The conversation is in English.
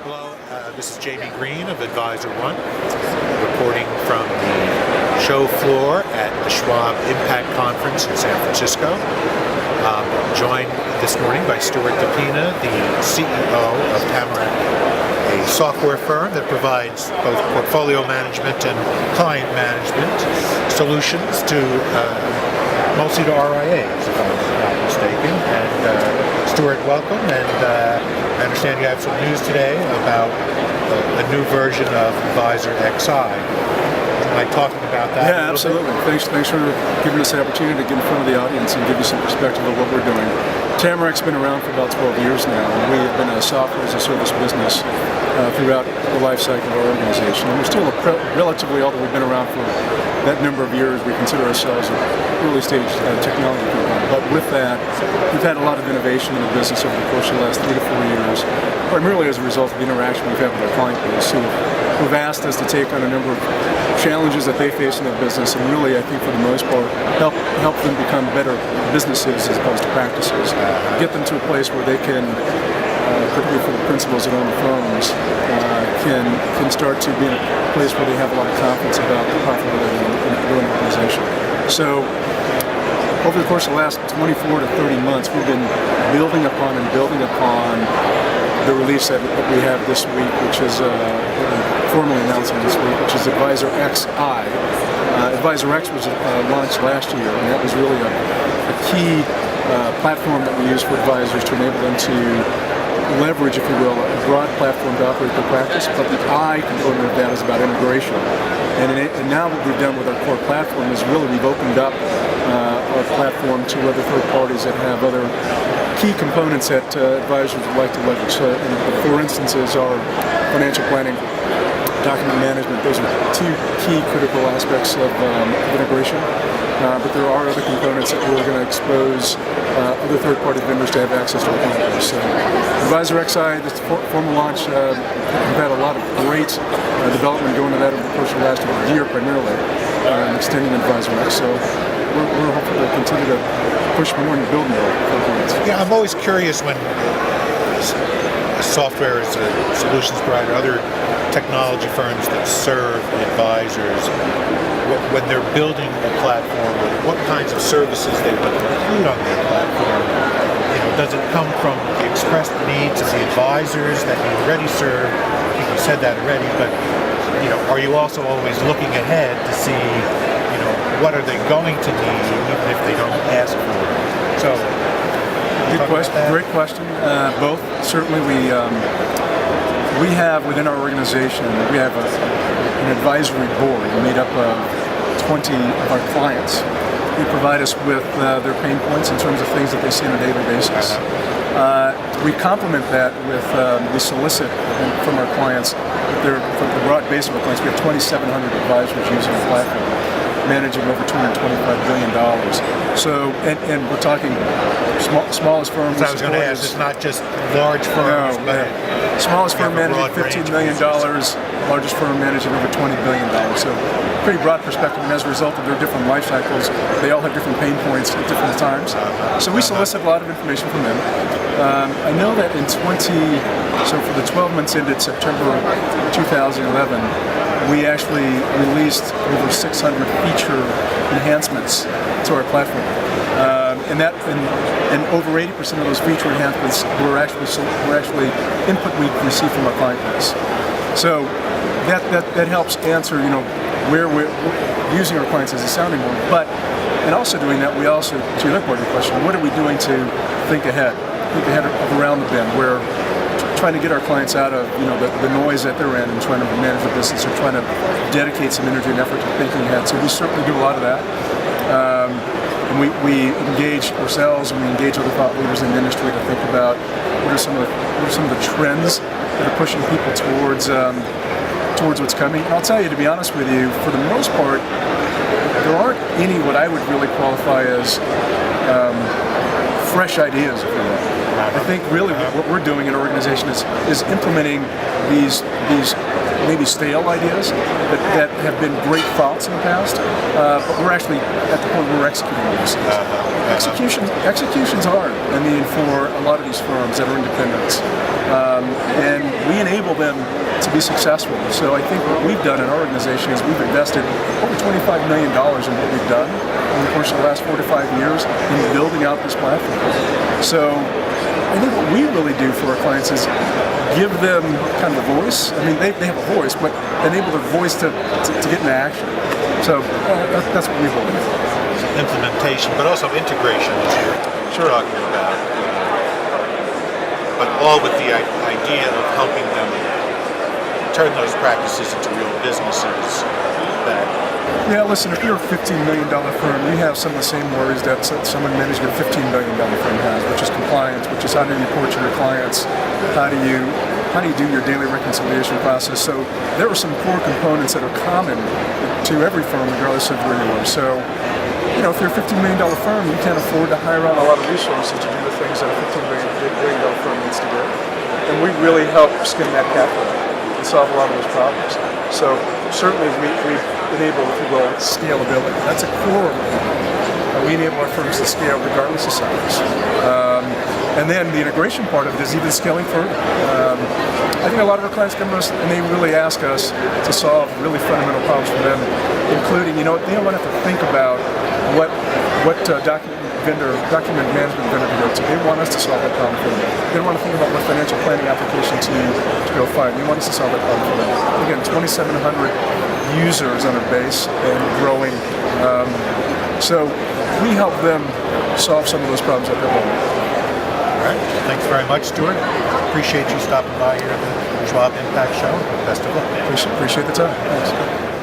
Hello, this is Jamie Green of AdvisorOne, reporting from the show floor at the Schwab Impact Conference in San Francisco. Joined this morning by Stuart DePina, the CEO of Tamarac, a software firm that provides both portfolio management and client management solutions to mostly to RIAs, if I'm not mistaken. And Stuart, welcome. And I understand you have some news today about a new version of Advisor XI. Am I talking about that? Yeah, absolutely. Thanks for giving us the opportunity to get in front of the audience and give you some perspective of what we're doing. Tamarac's been around for about 12 years now, and we have been a software as a service business throughout the life cycle of our organization. And we're still relatively, although we've been around for that number of years, we consider ourselves an early stage technology company. But with that, we've had a lot of innovation in the business over the course of the last 3 to 4 years, primarily as a result of the interaction we've had with our client base, who've asked us to take on a number of challenges that they face in their business, and really, I think for the most part, help them become better businesses as opposed to practices. Get them to a place where they can, particularly for the principals that own the firms, can start to be in a place where they have a lot of confidence about the profitability in their own organization. So, over the course of the last 24 to 30 months, we've been building upon the release that we have this week, which is formally announcing this week, which is Advisor XI. Advisor X was launched last year, and that was really a key platform that we use for advisors to enable them to leverage, if you will, a broad platform to operate their practice, but the I component of that is about integration. And now what we've done with our core platform is really we've opened up our platform to other third parties that have other key components that advisors would like to leverage. So, for instances, our financial planning, document management, those are two key critical aspects of integration. But there are other components that we're going to expose other third-party vendors to have access to our client base. So, Advisor XI, this formal launch, we've had a lot of great development going to that over the course of the last year, primarily, extending Advisor X. So, we're hopeful to continue to push more and build more for clients. Yeah, I'm always curious when software is a solutions provider, other technology firms that serve advisors, when they're building a platform, what kinds of services they want to include on their platform. Does it come from the expressed needs of the advisors that you already serve? I think you said that already, but are you also always looking ahead to see, what are they going to need even if they don't ask for it? So, good question. Great question. Both. Certainly, we have within our organization, we have an advisory board made up of 20 of our clients who provide us with their pain points in terms of things that they see on a daily basis. We complement that with, we solicit from our clients, from the broad base of our clients, we have 2,700 advisors using the platform, managing over $225 billion. So, and we're talking smallest firms. I was going to ask, it's not just large firms, but smallest firm managing $15 million, largest firm managing over $20 billion. So, pretty broad perspective, and as a result of their different life cycles, they all have different pain points at different times. So we solicit a lot of information from them. I know that so for the 12 months ended September 2011, we actually released over 600 feature enhancements to our platform. And over 80% of those feature enhancements were actually input we received from our client base. So that helps answer, where we're using our clients as a sounding board. But in also doing that, we also, to your other part of the question, what are we doing to think ahead of around the bend? We're trying to get our clients out of the noise that they're in and trying to manage the business, or trying to dedicate some energy and effort to thinking ahead. So we certainly do a lot of that. And we engage ourselves, and we engage other thought leaders in the industry to think about what are some of the trends that are pushing people towards what's coming. And I'll tell you, to be honest with you, for the most part, there aren't any what I would really qualify as fresh ideas, if you will. I think really what we're doing in our organization is implementing these maybe stale ideas that have been great thoughts in the past, but we're actually at the point where we're executing on these things. Execution's hard. I mean, for a lot of these firms that are independents, and we enable them to be successful. So I think what we've done in our organization is we've invested over $25 million in what we've done in the course of the last 4 to 5 years in building out this platform. So I think what we really do for our clients is give them kind of a voice. I mean, they have a voice, but enable their voice to get into action. So that's what we believe. Implementation, but also integration, as you're talking about. But all with the idea of helping them turn those practices into real businesses. Yeah, listen, if you're a $15 million firm, you have some of the same worries that someone managing a $15 billion firm has, which is compliance, which is how do you report to your clients, how do you do your daily reconciliation process. So there are some core components that are common to every firm, regardless of where you are. So, you know, if you're a $15 million firm, you can't afford to hire out a lot of resources to do the things that a $15 billion firm needs to do. And we really help skim that capital and solve a lot of those problems. So certainly we've been able to build scalability. That's a core of we enable our firms to scale regardless of size. And then the integration part of it is even scaling further. I think a lot of our clients come to us and they really ask us to solve really fundamental problems for them, including, you know, they don't want to have to think about what document management vendor to go to. They want us to solve that problem for them. They don't want to think about what financial planning application to go find. They want us to solve that problem for them. Again, 2,700 users on our base and growing. So we help them solve some of those problems at their home. All right. Thanks very much, Stuart. Appreciate you stopping by here at the Schwab Impact Show. Best of luck. Appreciate the time. Thanks.